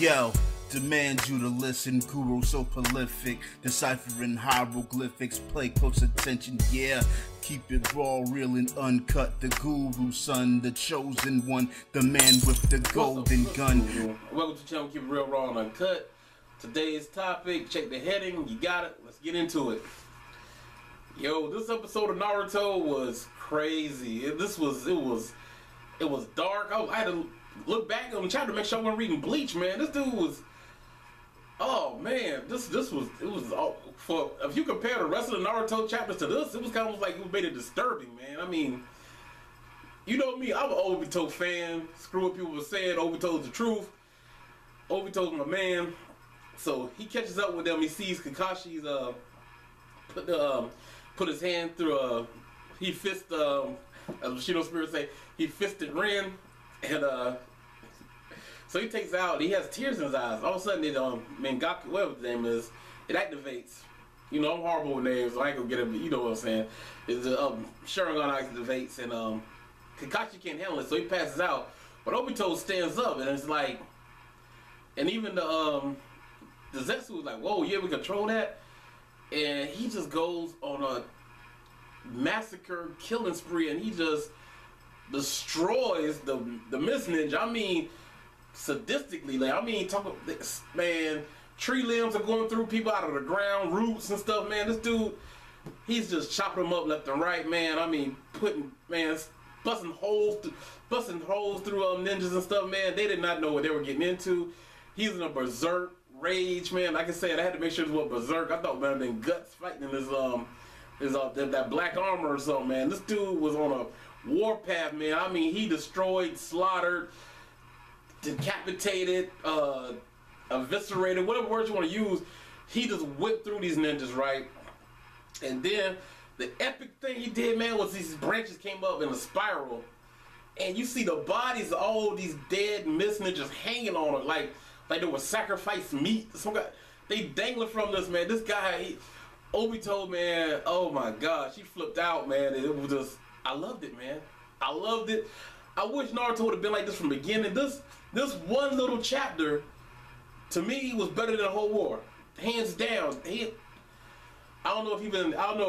Yo, demand you to listen, guru so prolific, deciphering hieroglyphics, play close attention, yeah. Keep it raw, real and uncut, the guru son, the chosen one, the man with the golden gun. Welcome to the channel, keep it real, raw and uncut. Today's topic, check the heading, you got it, let's get into it. Yo, this episode of Naruto was crazy. It was dark. I had to look back on the chapter to make sure I wasn't reading Bleach, man. This dude was, oh man, for if you compare the rest of the Naruto chapters to this, it was kind of like it made it disturbing, man. I mean, you know me, I'm an Obito fan. Screw what people were saying. Obito's the truth. Obito's my man. So he catches up with them. He sees Kakashi's put his hand through he fist as Bushido Spirit say, he fisted Rin, and so he takes out, he has tears in his eyes. All of a sudden it Mengaku, whatever his name is, it activates. You know, I'm horrible with names, so I ain't gonna get it, but you know what I'm saying. It's the Sharingan activates, and Kakashi can't handle it, so he passes out. But Obito stands up, and it's like, and even the Zetsu was like, whoa, yeah, we control that. And he just goes on a massacre killing spree, and he just destroys the Mist Ninja. I mean, sadistically. Like, I mean, talk about this, man. Tree limbs are going through people out of the ground, roots and stuff, man. This dude, he's just chopping them up left and right, man. I mean, busting holes through ninjas and stuff, man. They did not know what they were getting into. He's in a berserk rage, man. Like I said, I had to make sure it was berserk. I thought it might have been Guts fighting in that black armor or something, man. This dude was on a warpath, man. I mean, he destroyed, slaughtered, decapitated, eviscerated, whatever words you want to use. He just whipped through these ninjas, right? And then the epic thing he did, man, was these branches came up in a spiral, and you see the bodies of all these dead Mist Ninjas hanging on it, like they were sacrificed meat. Some guy, they dangling from this, man. This guy, Obito, man, oh my gosh, he flipped out, man. And it was just, I loved it, man. I loved it. I wish Naruto would have been like this from the beginning. This one little chapter, to me, was better than the whole war, hands down. I don't know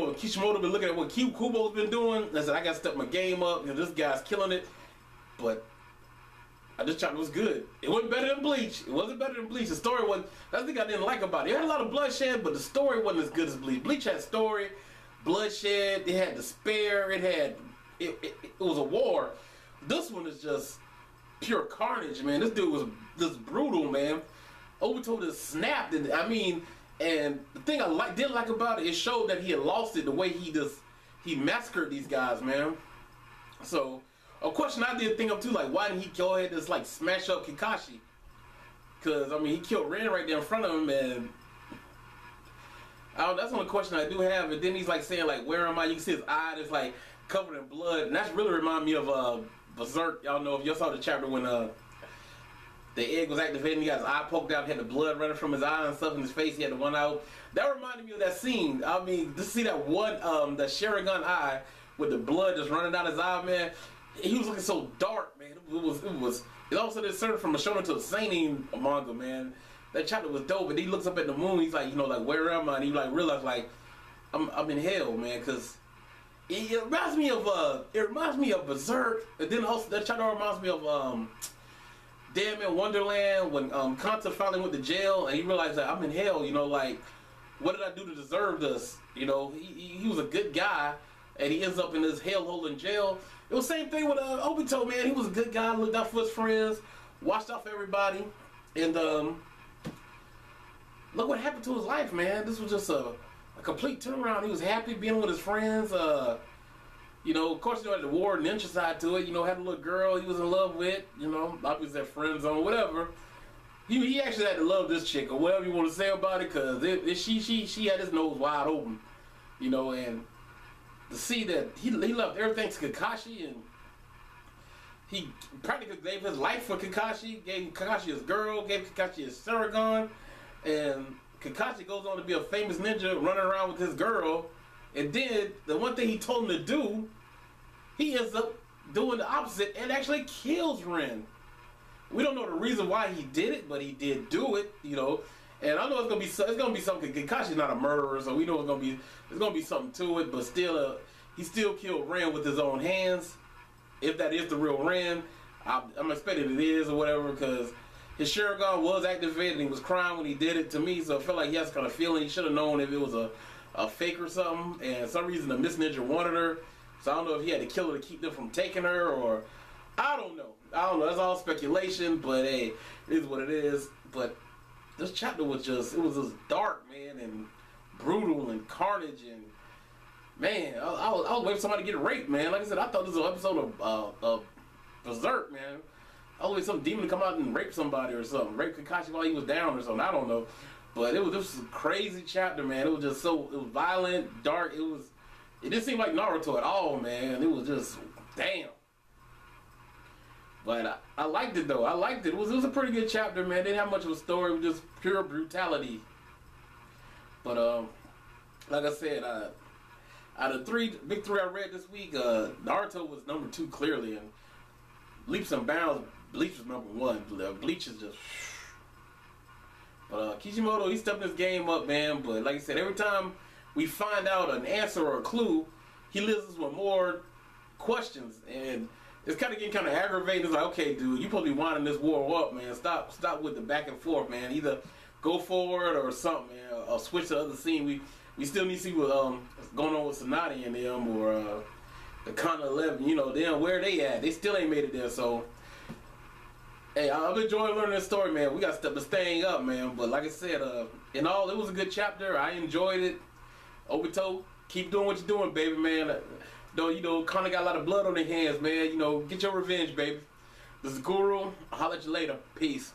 if Kishimoto been looking at what Kubo's been doing. I said, I gotta step my game up because this guy's killing it. But this chapter was good. It wasn't better than Bleach. It wasn't better than Bleach. The story wasn't, that's the thing I didn't like about it. It had a lot of bloodshed, but the story wasn't as good as Bleach. Bleach had story, bloodshed, it had despair, it was a war. This one is just pure carnage, man. This dude was just brutal, man. Obito just snapped, and I mean, and the thing I did like about it, it showed that he had lost it the way he massacred these guys, man. So a question I did think of too, like, why didn't he go ahead and just like smash up Kakashi? Because I mean, he killed Rin right there in front of him, and that's the only question I do have. And then he's like saying, like, where am I? You can see his eye is like covered in blood, and that's really remind me of Berserk. Y'all know, if y'all saw the chapter when the egg was activated, he got his eye poked out, he had the blood running from his eye and stuff in his face, he had the one out. That reminded me of that scene. I mean, to see that one, the Sharingan eye with the blood just running down his eye, man. He was looking so dark, man. It also inserted from a shonen to a seinen manga, man. That chapter was dope, and he looks up at the moon, he's like, you know, like, where am I? And he like realized, like, I'm in hell, man, because it reminds me of Berserk, and then also that chapter reminds me of Dead Man Wonderland, when Kanta finally went to jail and he realized that I'm in hell, you know, like, what did I do to deserve this? You know, he was a good guy, and he ends up in this hellhole in jail. It was the same thing with Obito, man. He was a good guy, looked out for his friends, watched out for everybody, and look what happened to his life, man. This was just a complete turnaround. He was happy being with his friends. You know, of course, you know, had the war ninja side to it. You know, had a little girl he was in love with. You know, obviously that friend zone, whatever. He actually had to love this chick, or whatever you want to say about it, because she had his nose wide open. You know, and to see that he left everything to Kakashi, and he practically gave his life for Kakashi, gave Kakashi his girl, gave Kakashi his Sharingan, and Kakashi goes on to be a famous ninja running around with his girl, and then the one thing he told him to do, he ends up doing the opposite and actually kills Rin. We don't know the reason why he did it, but he did do it, you know. And I know it's gonna be something. Kakashi's not a murderer, so we know there's gonna be something to it. But still, he still killed Ren with his own hands. If that is the real Ren, I'm expecting it is or whatever, because his Sharingan was activated and he was crying when he did it to me. So I feel like he has kind of feeling. He should have known if it was a fake or something. And for some reason, the Miss Ninja wanted her. So I don't know if he had to kill her to keep them from taking her, or I don't know. That's all speculation. But hey, it is what it is. But this chapter was just dark, man, and brutal and carnage, and man, I was waiting for somebody to get raped, man. Like I said, I thought this was an episode of Berserk, man. I was waiting for some demon to come out and rape somebody or something, rape Kakashi while he was down or something. I don't know, but this was a crazy chapter, man. It was just it was violent, dark. It didn't seem like Naruto at all, man. It was just damn. But I liked it though. I liked it. It was a pretty good chapter, man. It didn't have much of a story. It was just pure brutality. But like I said, out of big three I read this week, Naruto was number 2 clearly, and leaps and bounds, Bleach was number 1. Bleach is just. But Kishimoto, he stepped his game up, man. But like I said, every time we find out an answer or a clue, he leaves us with more questions, and it's kind of getting kind of aggravating. It's like, okay, dude, you supposed to be winding this war up, man. Stop with the back and forth, man. Either go forward or something, man. Or switch to the other scene. We still need to see what's going on with Sonati and them, or the Kana 11. You know, them, where they at? They still ain't made it there. So, hey, I'm enjoying learning this story, man. We got to step this thing up, man. But like I said, in all, it was a good chapter. I enjoyed it. Obito, keep doing what you're doing, baby, man. Though, you know, Kana got a lot of blood on their hands, man. You know, get your revenge, baby. This is Guru. I'll holler at you later. Peace.